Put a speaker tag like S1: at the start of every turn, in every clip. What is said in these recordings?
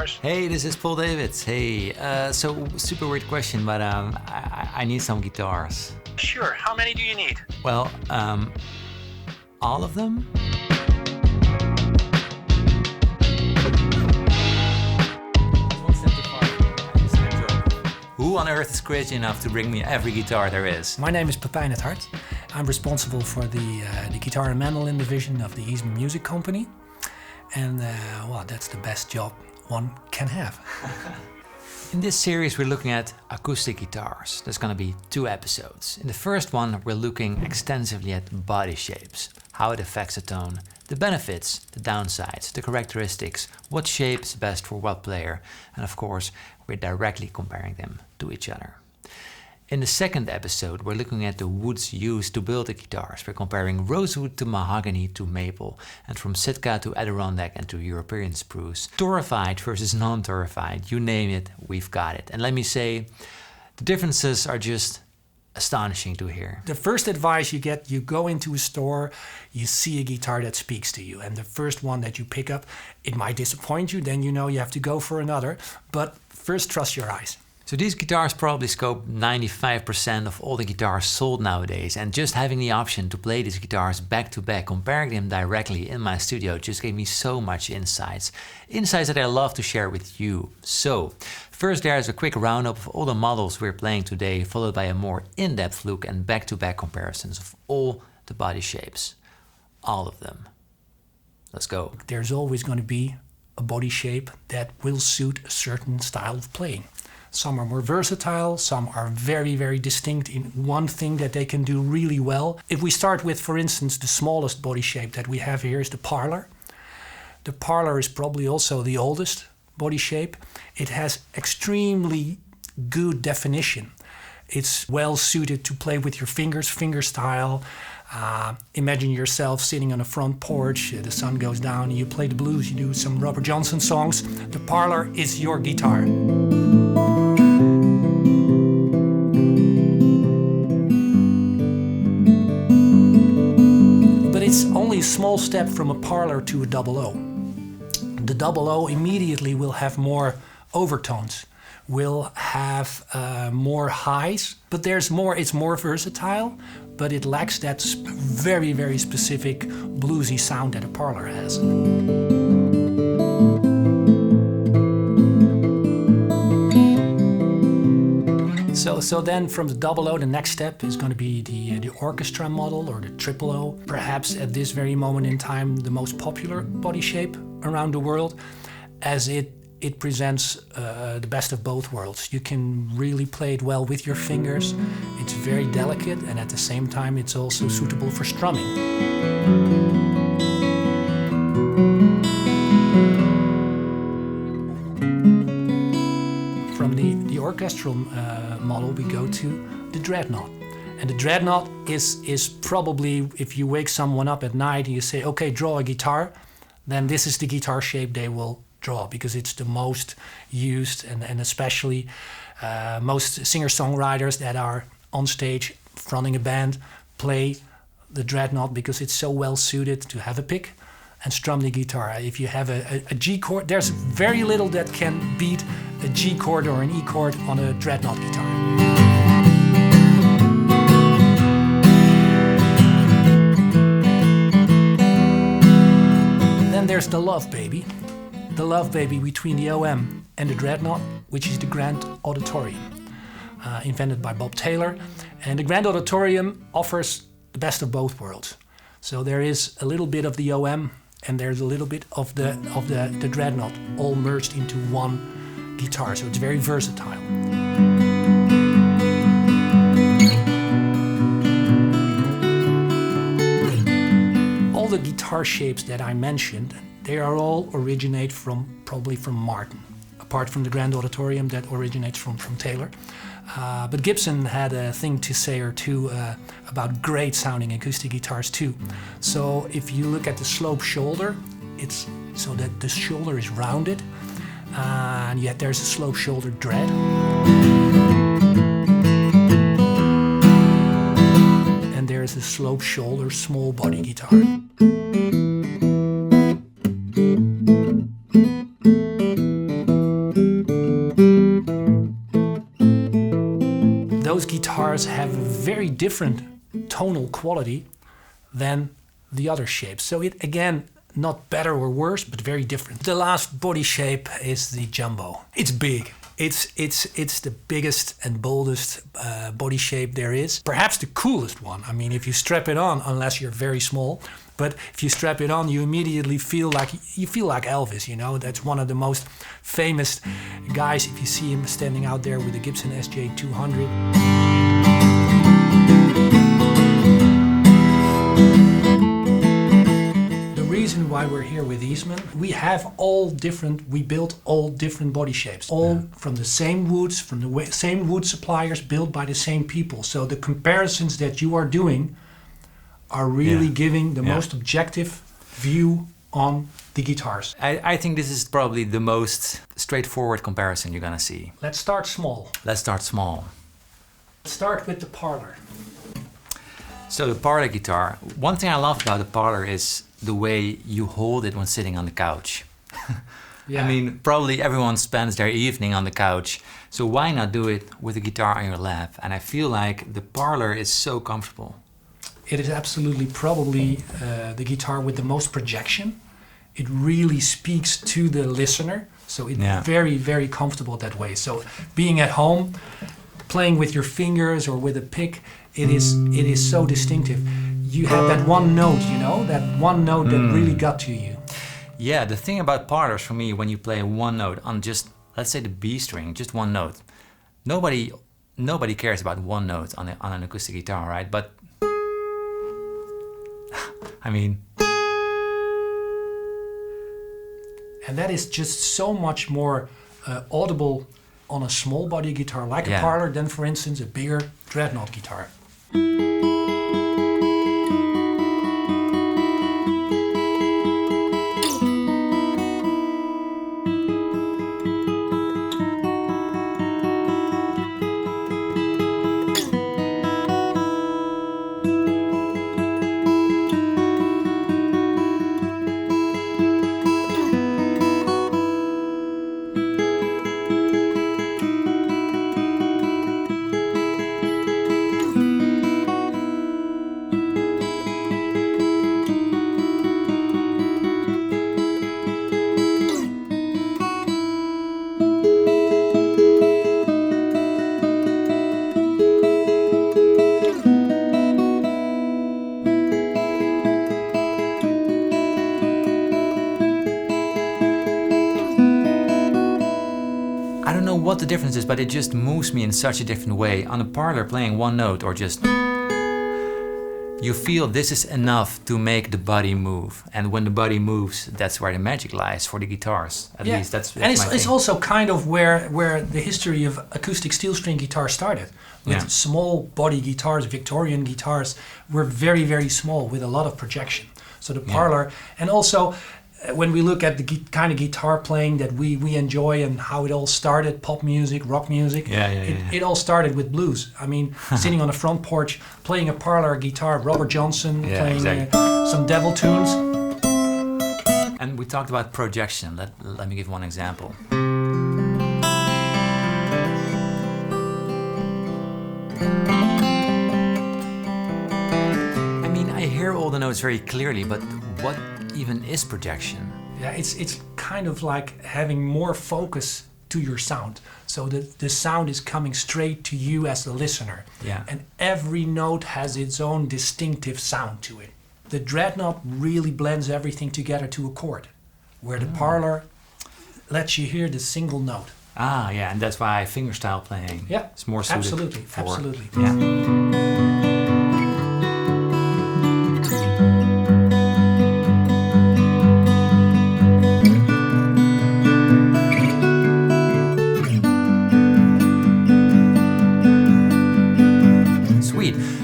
S1: Guitars.
S2: Hey, this is Paul Davids. Hey, so super weird question, but I need some guitars.
S1: Sure, how many do you need?
S2: Well, all of them? Who on earth is crazy enough to bring me every guitar there is?
S3: My name is Pepijn at Hart. I'm responsible for the guitar and mandolin division of the Eastman Music Company. And well, that's the best job one can have.
S2: In this series we're looking at acoustic guitars. There's gonna be 2 episodes. In the first one we're looking extensively at body shapes, how it affects a tone, the benefits, the downsides, the characteristics, what shape is best for what player, and of course we're directly comparing them to each other. In the second episode we're looking at the woods used to build the guitars. We're comparing rosewood to mahogany to maple, and from Sitka to Adirondack and to European spruce. Torrefied versus non-torrefied, you name it, we've got it. And let me say, the differences are just astonishing to hear.
S3: The first advice you get, you go into a store, you see a guitar that speaks to you, and the first one that you pick up, it might disappoint you, then you know you have to go for another, but first trust your eyes.
S2: So these guitars probably scope 95% of all the guitars sold nowadays, and just having the option to play these guitars back to back, comparing them directly in my studio just gave me so much insights that I love to share with you. So first there is a quick roundup of all the models we're playing today, followed by a more in-depth look and back-to-back comparisons of all the body shapes. All of them. Let's go.
S3: There's always going to be a body shape that will suit a certain style of playing. Some are more versatile, some are very, very distinct in one thing that they can do really well. If we start with, for instance, the smallest body shape that we have here is the Parlor. The Parlor is probably also the oldest body shape. It has extremely good definition. It's well suited to play with your fingers, fingerstyle. Imagine yourself sitting on a front porch, the sun goes down, you play the blues, you do some Robert Johnson songs. The Parlor is your guitar. But it's only a small step from a Parlor to a double O. The double O immediately will have more overtones, will have more highs, but there's more, it's more versatile, but it lacks that very, very specific bluesy sound that a Parlor has. So then from the double O, the next step is going to be the Orchestra Model or the triple O. Perhaps at this very moment in time, the most popular body shape around the world, as it presents the best of both worlds. You can really play it well with your fingers. It's very delicate, and at the same time it's also suitable for strumming. From the orchestral model we go to the Dreadnought. And the Dreadnought is probably, if you wake someone up at night and you say, okay, draw a guitar, then this is the guitar shape they will draw, because it's the most used, and especially most singer-songwriters that are on stage fronting a band play the Dreadnought because it's so well suited to have a pick and strum the guitar. If you have a G chord, there's very little that can beat a G chord or an E chord on a Dreadnought guitar. Then there's the Love Baby. The Love Baby between the OM and the Dreadnought, which is the Grand Auditorium, invented by Bob Taylor. And the Grand Auditorium offers the best of both worlds. So there is a little bit of the OM and there's a little bit of the Dreadnought, all merged into one guitar. So it's very versatile. All the guitar shapes that I mentioned, they are all originate probably from Martin, apart from the Grand Auditorium that originates from Taylor. But Gibson had a thing to say or two about great sounding acoustic guitars too. So if you look at the slope shoulder, it's so that the shoulder is rounded, and yet there's a slope shoulder dread. And there's a slope shoulder small body guitar. very different tonal quality than the other shapes. So it, again, not better or worse, but very different. The last body shape is the jumbo. It's big. It's the biggest and boldest body shape there is. Perhaps the coolest one. I mean, if you strap it on, unless you're very small, but if you strap it on, you immediately feel like Elvis. You know, that's one of the most famous guys. If you see him standing out there with a Gibson SJ200. Reason why we're here with Eastman, we built all different body shapes, all from the same woods, from the same wood suppliers, built by the same people. So the comparisons that you are doing are really giving the most objective view on the guitars.
S2: I think this is probably the most straightforward comparison you're gonna see.
S3: Let's start small.
S2: Let's
S3: start with the Parlor.
S2: So the Parlor guitar, one thing I love about the Parlor is the way you hold it when sitting on the couch. I mean, probably everyone spends their evening on the couch, so why not do it with a guitar on your lap? And I feel like the Parlor is so comfortable.
S3: It is absolutely probably the guitar with the most projection. It really speaks to the listener, so it's very, very comfortable that way. So being at home, playing with your fingers or with a pick, it is so distinctive. You have that one note, you know, that one note that really got to you.
S2: Yeah, the thing about Parlors for me, when you play one note on just, let's say the B string, just one note, nobody cares about one note on an acoustic guitar, right? But I mean,
S3: and that is just so much more audible on a small body guitar like a Parlor than, for instance, a bigger Dreadnought guitar.
S2: What the difference is, but it just moves me in such a different way. On a Parlor, playing one note or just, you feel this is enough to make the body move, and when the body moves, that's where the magic lies for the guitars. At least that's
S3: and
S2: my
S3: it's
S2: thing.
S3: also kind of where the history of acoustic steel string guitar started. With small body guitars, Victorian guitars were very, very small with a lot of projection. So the Parlor, and also when we look at the kind of guitar playing that we enjoy and how it all started, pop music, rock music, it all started with blues. I mean, sitting on the front porch, playing a Parlor guitar, Robert Johnson, playing some devil tunes.
S2: And we talked about projection. Let me give one example. I mean, I hear all the notes very clearly, but what even is projection?
S3: Yeah, it's kind of like having more focus to your sound. So the sound is coming straight to you as the listener.
S2: Yeah.
S3: And every note has its own distinctive sound to it. The Dreadnought really blends everything together to a chord, where the Parlor lets you hear the single note.
S2: Ah, yeah, and that's why fingerstyle playing is more suited.
S3: Absolutely.
S2: Yeah.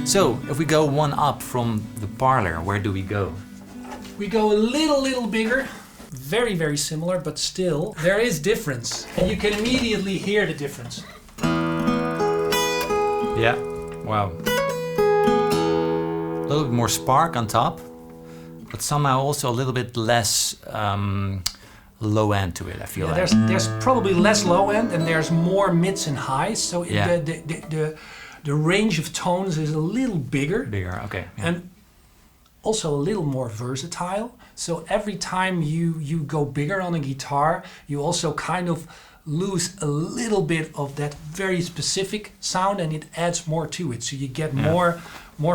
S2: So, if we go one up from the Parlor, where do we go?
S3: We go a little bigger, very, very similar, but still, there is difference. And you can immediately hear the difference.
S2: Yeah, wow. A little bit more spark on top, but somehow also a little bit less low end to it, I feel like.
S3: There's probably less low end and there's more mids and highs, so The range of tones is a little bigger.
S2: Bigger, okay. Yeah.
S3: And also a little more versatile. So every time you go bigger on a guitar, you also kind of lose a little bit of that very specific sound, and it adds more to it. So you get more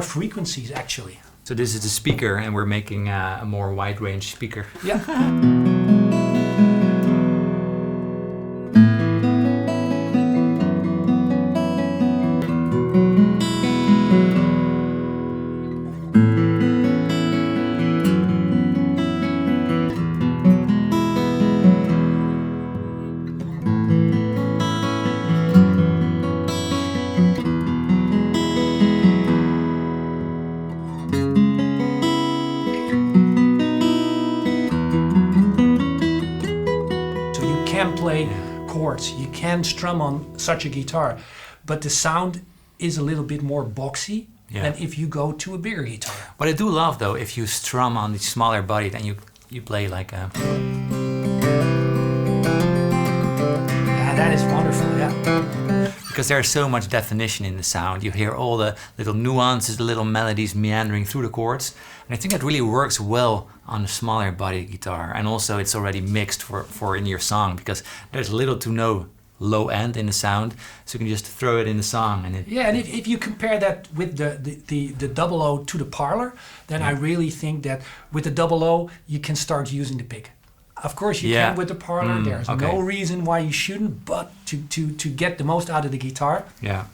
S3: frequencies actually.
S2: So this is the speaker, and we're making a more wide range speaker.
S3: Yeah. Play chords, you can strum on such a guitar, but the sound is a little bit more boxy than if you go to a bigger guitar.
S2: What I do love though, if you strum on the smaller body, then you play like a...
S3: Yeah, that is wonderful, yeah.
S2: Because there's so much definition in the sound. You hear all the little nuances, the little melodies meandering through the chords. And I think that really works well on a smaller body guitar. And also it's already mixed for in your song, because there's little to no low end in the sound. So you can just throw it in the song. And
S3: and if you compare that with the double O to the Parlor, then I really think that with the double O, you can start using the pick. Of course you can with the Parlor, there's no reason why you shouldn't, but to get the most out of the guitar.
S2: Yeah,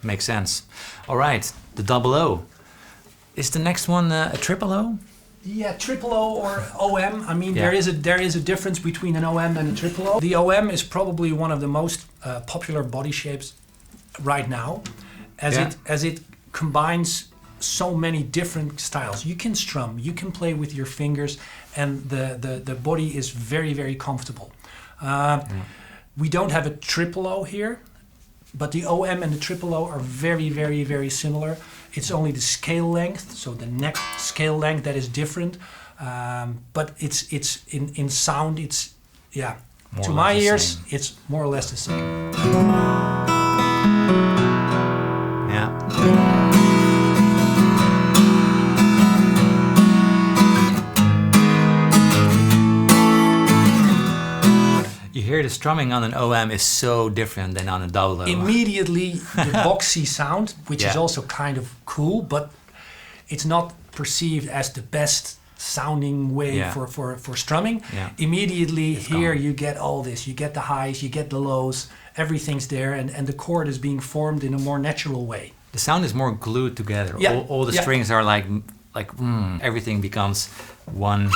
S2: makes sense. All right, the double O. Is the next one a triple O?
S3: Yeah, triple O or OM. I mean, there is a difference between an OM and a triple O. The OM is probably one of the most popular body shapes right now, as it combines so many different styles. You can strum, you can play with your fingers, and the body is very, very comfortable. We don't have a triple O here, but the OM and the triple O are very, very, very similar. It's only the scale length, so the neck scale length that is different. But it's in sound, it's more to my ears, it's more or less the same.
S2: Yeah. You hear the strumming on an OM is so different than on a double O.
S3: Immediately the boxy sound, which is also kind of cool, but it's not perceived as the best sounding way for strumming. Yeah. Immediately it's here gone. You get all this. You get the highs, you get the lows, everything's there, and the chord is being formed in a more natural way.
S2: The sound is more glued together. Yeah. All the strings are like everything becomes one.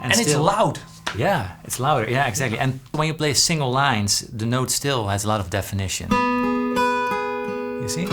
S3: And it's loud.
S2: Yeah, it's louder. Yeah, exactly. And when you play single lines, the note still has a lot of definition. You see?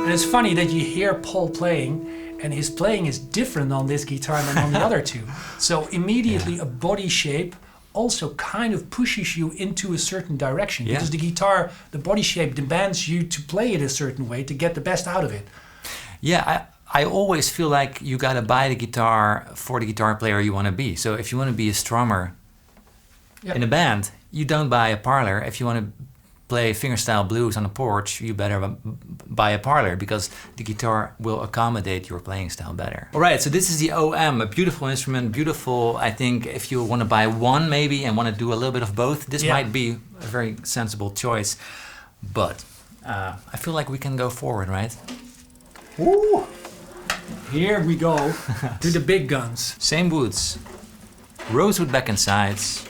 S3: And it's funny that you hear Paul playing, and his playing is different on this guitar than on the other two. So immediately a body shape also kind of pushes you into a certain direction, because the guitar, the body shape demands you to play it a certain way to get the best out of it.
S2: Yeah, I always feel like you gotta buy the guitar for the guitar player you want to be. So if you want to be a strummer in a band, you don't buy a Parlor. If you want to play fingerstyle blues on a porch, you better buy a Parlor, because the guitar will accommodate your playing style better. All right, so this is the OM, a beautiful instrument, beautiful. I think if you want to buy one maybe and want to do a little bit of both, this might be a very sensible choice. But I feel like we can go forward, right?
S3: Ooh. Here we go to the big guns.
S2: Same woods, rosewood back and sides,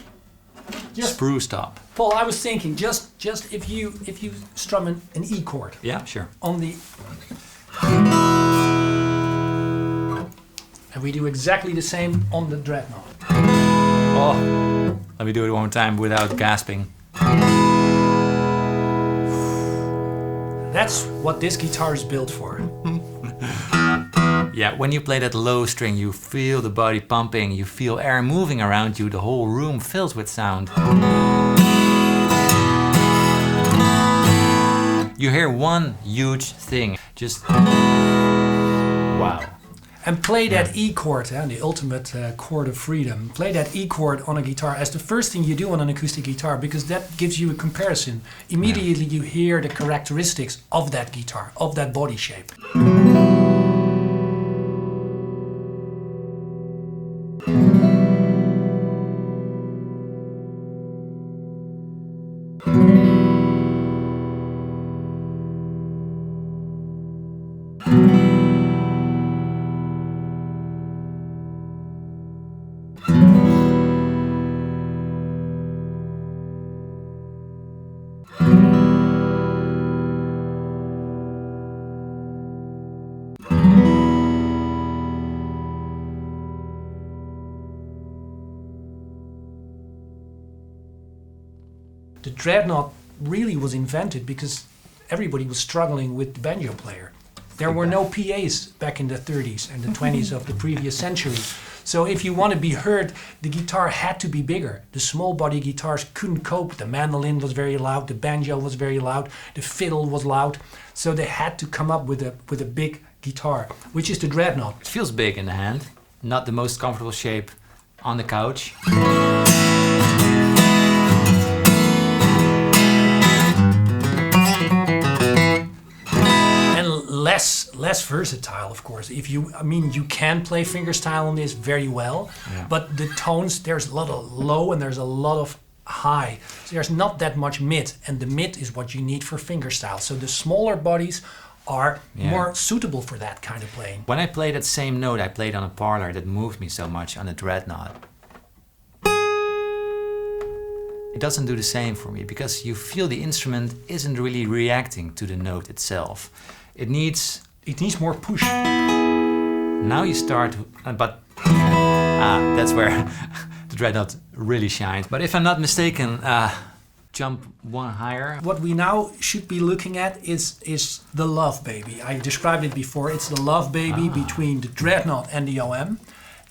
S2: spruce top.
S3: Paul, I was thinking, just if you strum an E chord.
S2: Yeah, sure.
S3: On the, and we do exactly the same on the Dreadnought.
S2: Oh, let me do it one more time without gasping.
S3: That's what this guitar is built for.
S2: Yeah, when you play that low string, you feel the body pumping, you feel air moving around you, the whole room fills with sound. You hear one huge thing, just Wow.
S3: And play that E chord, the ultimate chord of freedom. Play that E chord on a guitar as the first thing you do on an acoustic guitar, because that gives you a comparison. Immediately you hear the characteristics of that guitar, of that body shape. The Dreadnought really was invented because everybody was struggling with the banjo player. There were no PAs back in the 30s and the 20s of the previous century. So if you want to be heard, the guitar had to be bigger. The small body guitars couldn't cope. The mandolin was very loud, the banjo was very loud, the fiddle was loud. So they had to come up with a big guitar, which is the Dreadnought.
S2: It feels big in the hand, not the most comfortable shape on the couch.
S3: Less versatile, of course. You can play fingerstyle on this very well, but the tones, there's a lot of low and there's a lot of high. So there's not that much mid, and the mid is what you need for fingerstyle. So the smaller bodies are more suitable for that kind of playing.
S2: When I play that same note I played on a Parlor that moved me so much on the Dreadnought, it doesn't do the same for me, because you feel the instrument isn't really reacting to the note itself. It needs more push. Now you start, but that's where the Dreadnought really shines. But if I'm not mistaken, jump one higher.
S3: What we now should be looking at is the love baby. I described it before. It's the love baby between the Dreadnought and the OM,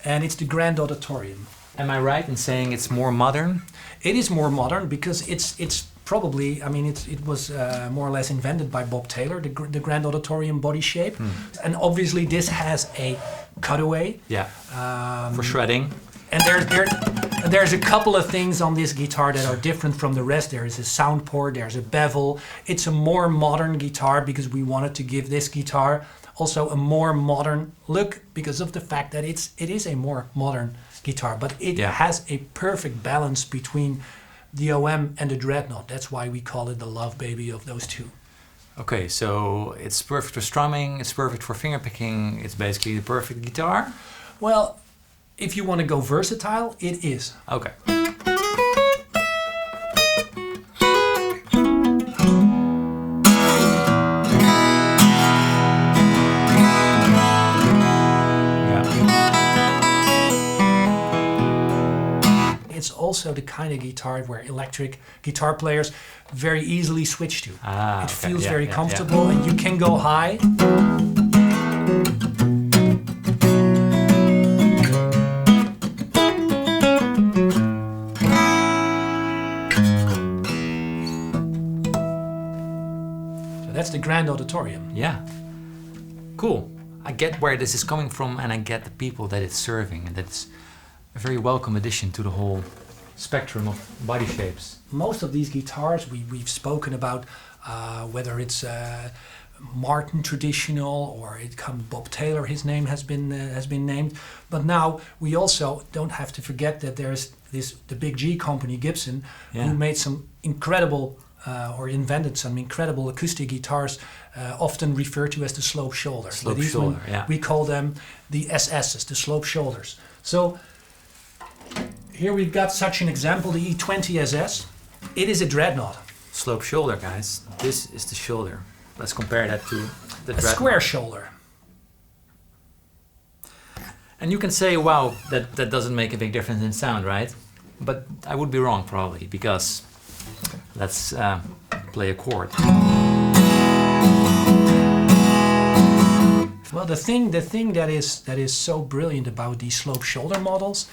S3: and it's the Grand Auditorium.
S2: Am I right in saying it's more modern?
S3: It is more modern because it's probably, it was more or less invented by Bob Taylor, the Grand Auditorium body shape. And obviously this has a cutaway.
S2: Yeah, for shredding.
S3: And there's a couple of things on this guitar that are different from the rest. There is a sound port, there's a bevel. It's a more modern guitar because we wanted to give this guitar also a more modern look because of the fact that it is a more modern guitar. But it has a perfect balance between the OM and the Dreadnought. That's why we call it the love baby of those two.
S2: Okay, so it's perfect for strumming, it's perfect for fingerpicking, it's basically the perfect guitar?
S3: Well, if you want to go versatile, it is.
S2: Okay.
S3: It's also the kind of guitar where electric guitar players very easily switch to. It feels very comfortable and you can go high. So that's the Grand Auditorium.
S2: Yeah. Cool. I get where this is coming from and I get the people that it's serving, and that's a very welcome addition to the whole spectrum of body shapes.
S3: Most of these guitars we've spoken about, whether it's Martin traditional or it comes Bob Taylor, his name has been named. But now we also don't have to forget that there's the Big G company, Gibson, who made some incredible or invented some incredible acoustic guitars, often referred to as the slope shoulder.
S2: Slope shoulder,
S3: we call them the SSs, the slope shoulders. So here we've got such an example, the E20 SS. It is a Dreadnought.
S2: Slope shoulder, guys. This is the shoulder. Let's compare that to the Dreadnought.
S3: Square shoulder.
S2: And you can say, wow, that doesn't make a big difference in sound, right? But I would be wrong, probably, because let's play a chord.
S3: Well, the thing that is so brilliant about these slope shoulder models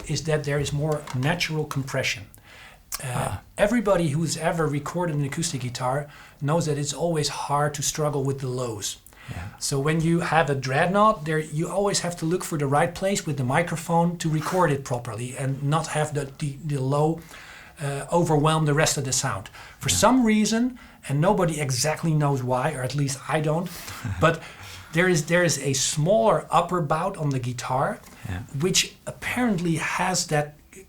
S3: is that there is more natural compression. Everybody who's ever recorded an acoustic guitar knows that it's always hard to struggle with the lows. So when you have a Dreadnought, there you always have to look for the right place with the microphone to record it properly and not have the low overwhelm the rest of the sound. For some reason, and nobody exactly knows why, or at least I don't, but there is a smaller upper bout on the guitar, which apparently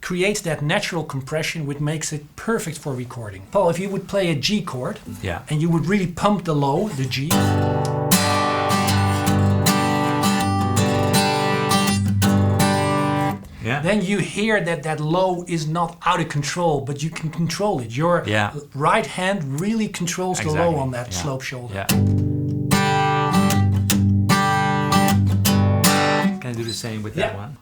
S3: creates that natural compression which makes it perfect for recording. Paul, if you would play a G chord and you would really pump the low, the G, then you hear that low is not out of control, but you can control it. Your right hand really controls the low on that slope shoulder.
S2: Can I do the same with that one?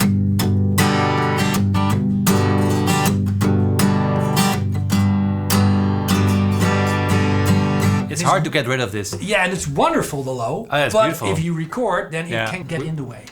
S2: It's hard to get rid of this.
S3: Yeah, and it's wonderful, the low.
S2: Oh, it's
S3: but
S2: beautiful.
S3: if you record, then it can get in the way.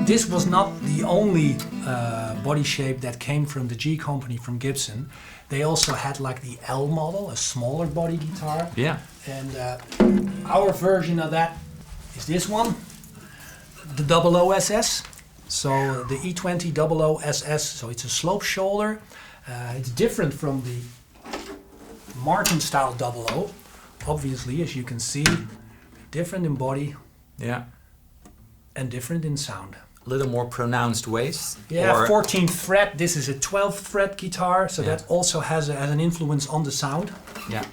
S3: This was not the only body shape that came from the G company, from Gibson. They also had like the L model, a smaller body guitar.
S2: Yeah.
S3: And our version of that is this one, the 00SS. So the E20 00SS, so it's a slope shoulder. It's different from the Martin style 00. Obviously, as you can see, different in body and different in sound.
S2: A little more pronounced waist.
S3: Yeah, 14th fret. This is a 12th fret guitar, so that also has an influence on the sound.
S2: Yeah.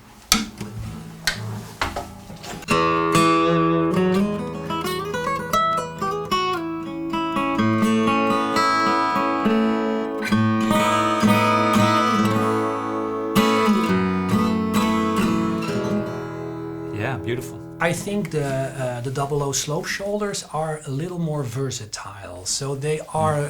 S2: Yeah, beautiful.
S3: I think the 00 slope shoulders are a little more versatile. So they are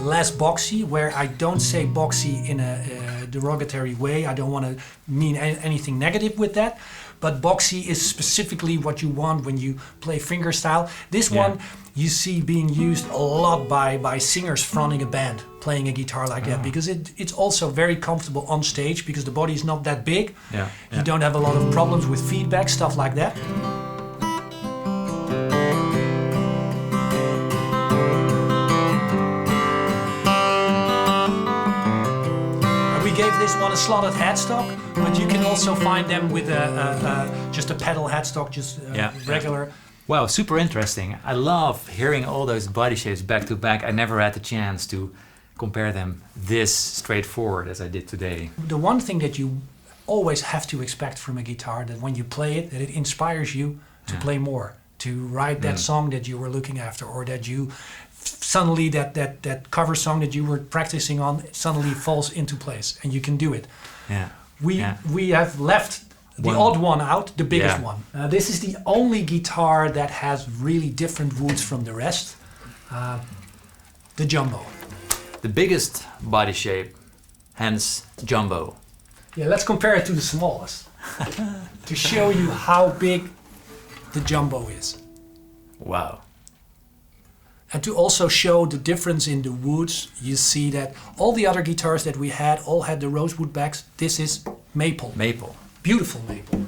S3: less boxy, where I don't say boxy in a derogatory way. I don't want to mean anything negative with that. But boxy is specifically what you want when you play fingerstyle. This one you see being used a lot by singers fronting a band, playing a guitar like that, because it's also very comfortable on stage because the body is not that big. You don't have a lot of problems with feedback, stuff like that. We gave this one a slotted headstock, but you can also find them with just a pedal headstock, just regular.
S2: Wow, super interesting. I love hearing all those body shapes back to back. I never had the chance to compare them this straightforward as I did today.
S3: The one thing that you always have to expect from a guitar, that when you play it, that it inspires you to play more, to write that song that you were looking after, or that you suddenly that cover song that you were practicing on suddenly falls into place and you can do it. We have left the odd one out, the biggest one. This is the only guitar that has really different woods from the rest. The Jumbo.
S2: The biggest body shape, hence Jumbo.
S3: Yeah, let's compare it to the smallest to show you how big the Jumbo is.
S2: Wow.
S3: And to also show the difference in the woods, you see that all the other guitars that we had all had the rosewood backs. This is maple.
S2: Maple.
S3: Beautiful maple.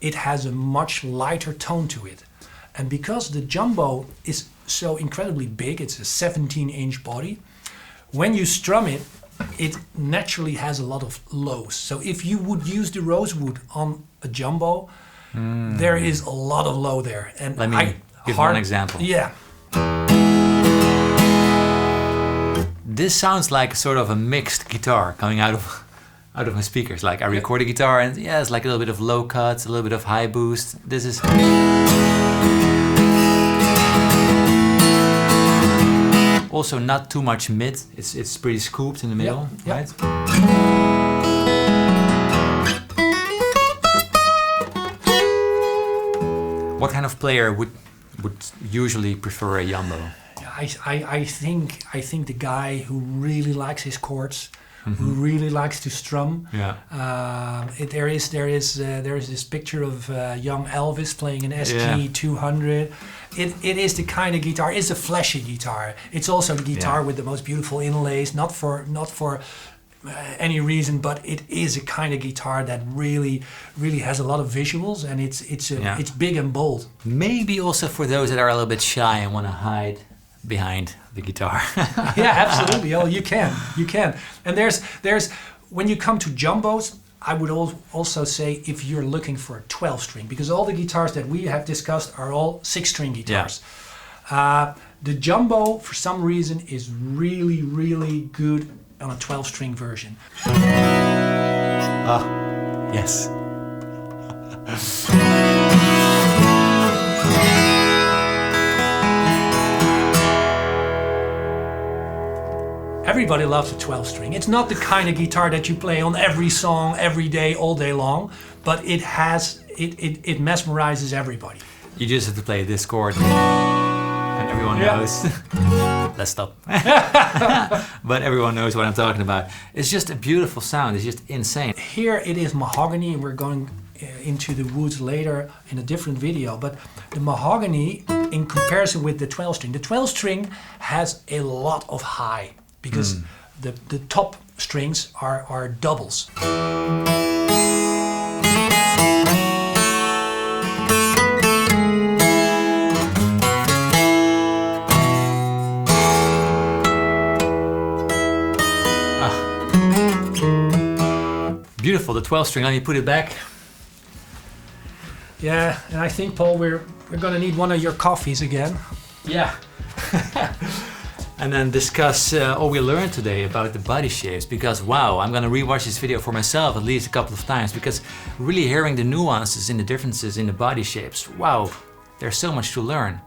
S3: It has a much lighter tone to it. And because the Jumbo is so incredibly big, it's a 17-inch body, when you strum it, it naturally has a lot of lows. So if you would use the rosewood on a Jumbo, There is a lot of low there. And
S2: Let me give one example.
S3: Yeah.
S2: This sounds like sort of a mixed guitar coming out of my speakers. Like I record a guitar and yeah, it's like a little bit of low cuts, a little bit of high boost. This is also not too much mid. It's pretty scooped in the middle, right? What kind of player would usually prefer a jumbo?
S3: I think the guy who really likes his chords, who really likes to strum.
S2: Yeah.
S3: There is this picture of young Elvis playing an SG 200. It is the kind of guitar. It's a flashy guitar. It's also the guitar with the most beautiful inlays. Not for any reason, but it is a kind of guitar that really has a lot of visuals, and it's big and bold.
S2: Maybe also for those that are a little bit shy and want to hide behind the guitar.
S3: Yeah, absolutely. Oh, you can. And there's when you come to jumbos, I would also say if you're looking for a 12-string, because all the guitars that we have discussed are all 6-string guitars. Yeah. The jumbo, for some reason, is really good on a 12-string version.
S2: Yes.
S3: Everybody loves a 12-string. It's not the kind of guitar that you play on every song, every day, all day long, but it mesmerizes everybody.
S2: You just have to play this chord, and everyone knows. Let's stop. But everyone knows what I'm talking about. It's just a beautiful sound. It's just insane.
S3: Here it is mahogany, and we're going into the woods later in a different video, but the mahogany in comparison with the 12-string. The 12-string has a lot of high, because the top strings are doubles.
S2: Beautiful, the 12-string. Let me put it back.
S3: Yeah, and I think, Paul, we're gonna need one of your coffees again.
S2: Yeah. And then discuss all we learned today about the body shapes, because wow, I'm gonna rewatch this video for myself at least a couple of times, because really hearing the nuances and the differences in the body shapes, wow, there's so much to learn.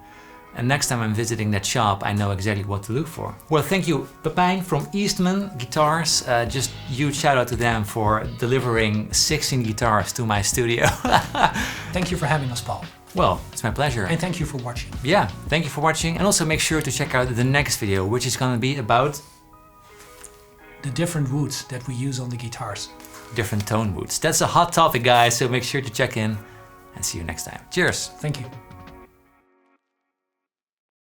S2: And next time I'm visiting that shop, I know exactly what to look for. Well, thank you, Pepijn from Eastman Guitars. Just huge shout out to them for delivering 16 guitars to my studio.
S3: Thank you for having us, Paul.
S2: Well, it's my pleasure.
S3: And thank you for watching.
S2: Yeah, thank you for watching. And also make sure to check out the next video, which is gonna be about
S3: the different woods that we use on the guitars.
S2: Different tone woods. That's a hot topic, guys, so make sure to check in and see you next time. Cheers.
S3: Thank you.